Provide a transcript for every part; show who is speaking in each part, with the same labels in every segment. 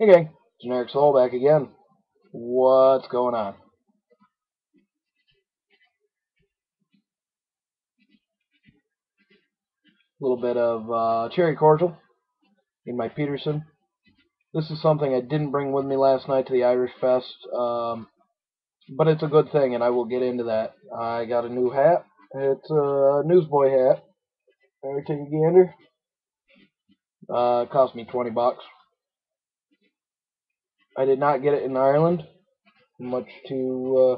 Speaker 1: Hey gang, Generic Soul back again. What's going on? A little bit of cherry cordial in my Peterson. This is something I didn't bring with me last night to the Irish Fest, but it's a good thing, and I will get into that. I got a new hat. It's a newsboy hat. There, take a gander. It cost me 20 bucks. I did not get it in Ireland, much to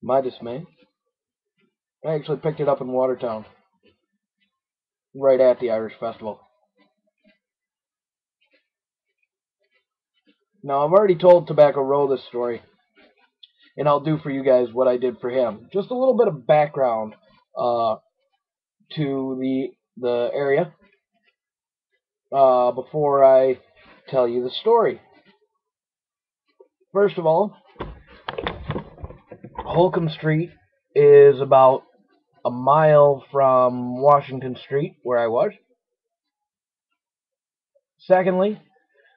Speaker 1: my dismay. I actually picked it up in Watertown, right at the Irish Festival. Now, I've already told Tobacco Row this story, and I'll do for you guys what I did for him. Just a little bit of background to the area before I tell you the story. First of all, Holcomb Street is about a mile from Washington Street, where I was. Secondly,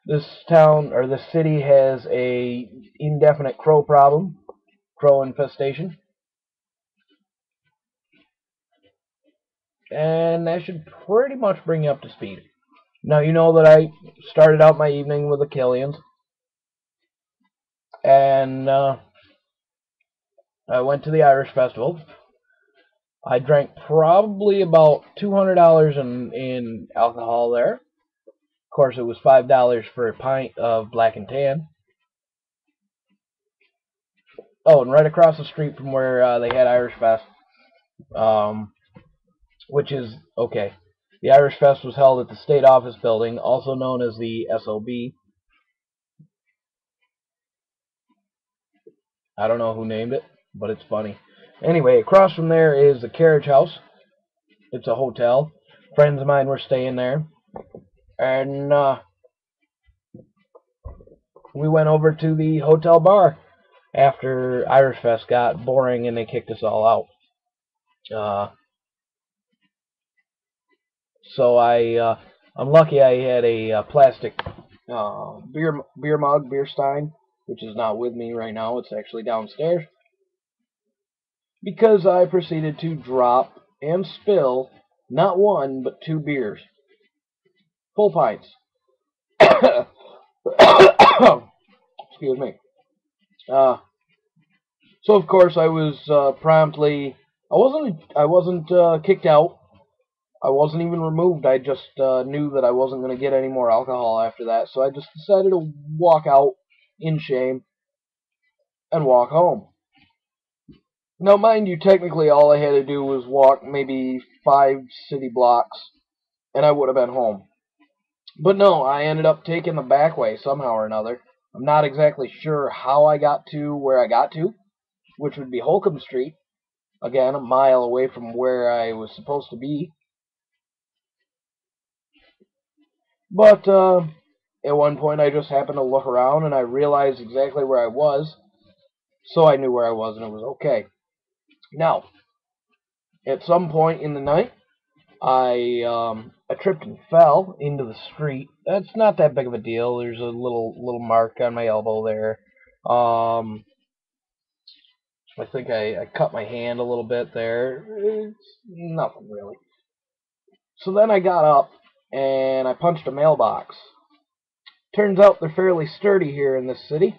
Speaker 1: this town or this city has a indefinite crow problem, crow infestation. And that should pretty much bring you up to speed. Now, you know that I started out my evening with the Killians, and I went to the Irish Festival. I drank probably about $200 in alcohol there. Of course, it was $5 for a pint of black and tan. Oh, and right across the street from where they had Irish Fest, which is okay. The Irish Fest was held at the State Office Building, also known as the SOB. I don't know who named it, but it's funny. Anyway, across from there is the Carriage House. It's a hotel. Friends of mine were staying there. And we went over to the hotel bar after Irish Fest got boring and they kicked us all out. So I'm lucky I had a plastic beer mug, beer stein, which is not with me right now. It's actually downstairs. Because I proceeded to drop and spill not one, but two beers. Full pints. Excuse me. So of course I was promptly. I wasn't kicked out. I wasn't even removed. I just knew that I wasn't going to get any more alcohol after that. So I just decided to walk out in shame and walk home. Now, mind you, technically all I had to do was walk maybe 5 city blocks, and I would have been home. But no, I ended up taking the back way somehow or another. I'm not exactly sure how I got to where I got to, which would be Holcomb Street. Again, a mile away from where I was supposed to be. But at one point, I just happened to look around and I realized exactly where I was. So I knew where I was and it was okay. Now, at some point in the night, I tripped and fell into the street. That's not that big of a deal. There's a little mark on my elbow there. I think I cut my hand a little bit there. It's nothing really. So then I got up and I punched a mailbox. Turns out they're fairly sturdy here in this city.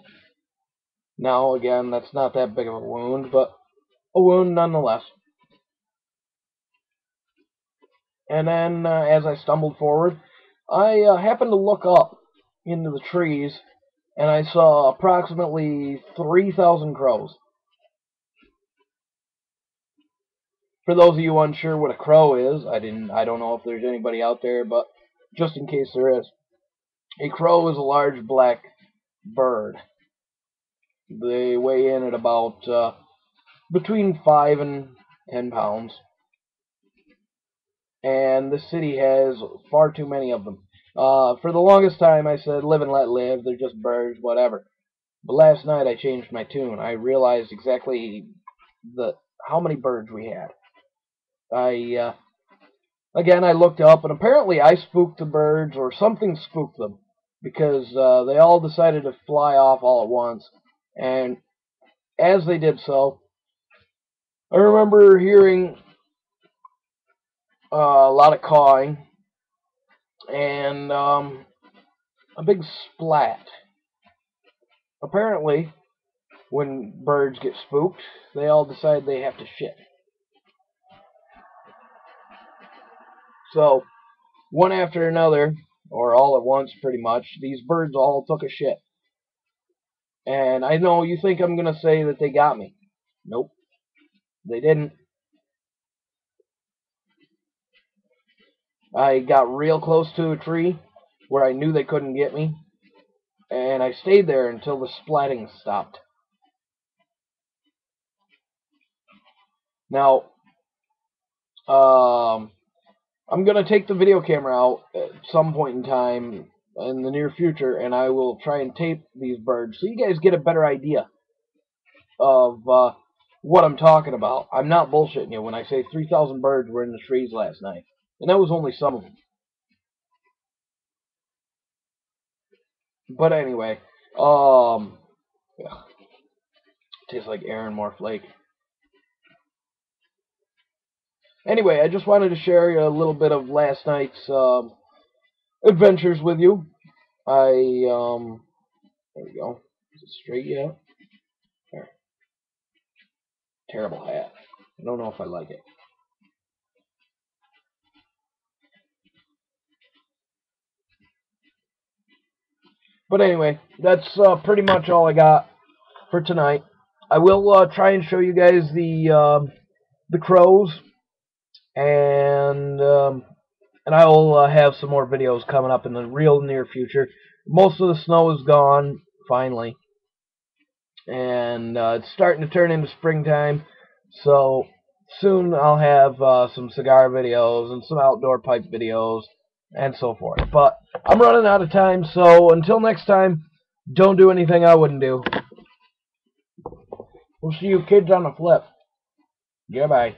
Speaker 1: Now, again, that's not that big of a wound, but a wound nonetheless. And then, as I stumbled forward, I happened to look up into the trees, and I saw approximately 3,000 crows. For those of you unsure what a crow is, I don't know if there's anybody out there, but just in case there is, a crow is a large black bird. They weigh in at about between 5 and 10 pounds. And the city has far too many of them. For the longest time, I said, live and let live, they're just birds, whatever. But last night, I changed my tune. I realized exactly how many birds we had. Again, I looked up, and apparently I spooked the birds, or something spooked them. because they all decided to fly off all at once. And as they did so, I remember hearing a lot of cawing and a big splat. Apparently, when birds get spooked, they all decide they have to shit. So, one after another, or all at once pretty much, these birds all took a shit. And I know you think I'm going to say that they got me. Nope, they didn't. I got real close to a tree where I knew they couldn't get me, and I stayed there until the splatting stopped. Now, I'm going to take the video camera out at some point in time in the near future, and I will try and tape these birds so you guys get a better idea of what I'm talking about. I'm not bullshitting you when I say 3,000 birds were in the trees last night, and that was only some of them. But anyway, yeah, tastes like Aaron Moore Flake. Anyway, I just wanted to share a little bit of last night's adventures with you. There we go. Is it straight yet? There. Terrible hat. I don't know if I like it. But anyway, that's pretty much all I got for tonight. I will try and show you guys the crows, and I'll have some more videos coming up in the real near future. Most of the snow is gone finally, and it's starting to turn into springtime. So soon I'll have some cigar videos and some outdoor pipe videos and so forth. But I'm running out of time, so until next time, don't do anything I wouldn't do. We'll see you kids on the flip. Goodbye.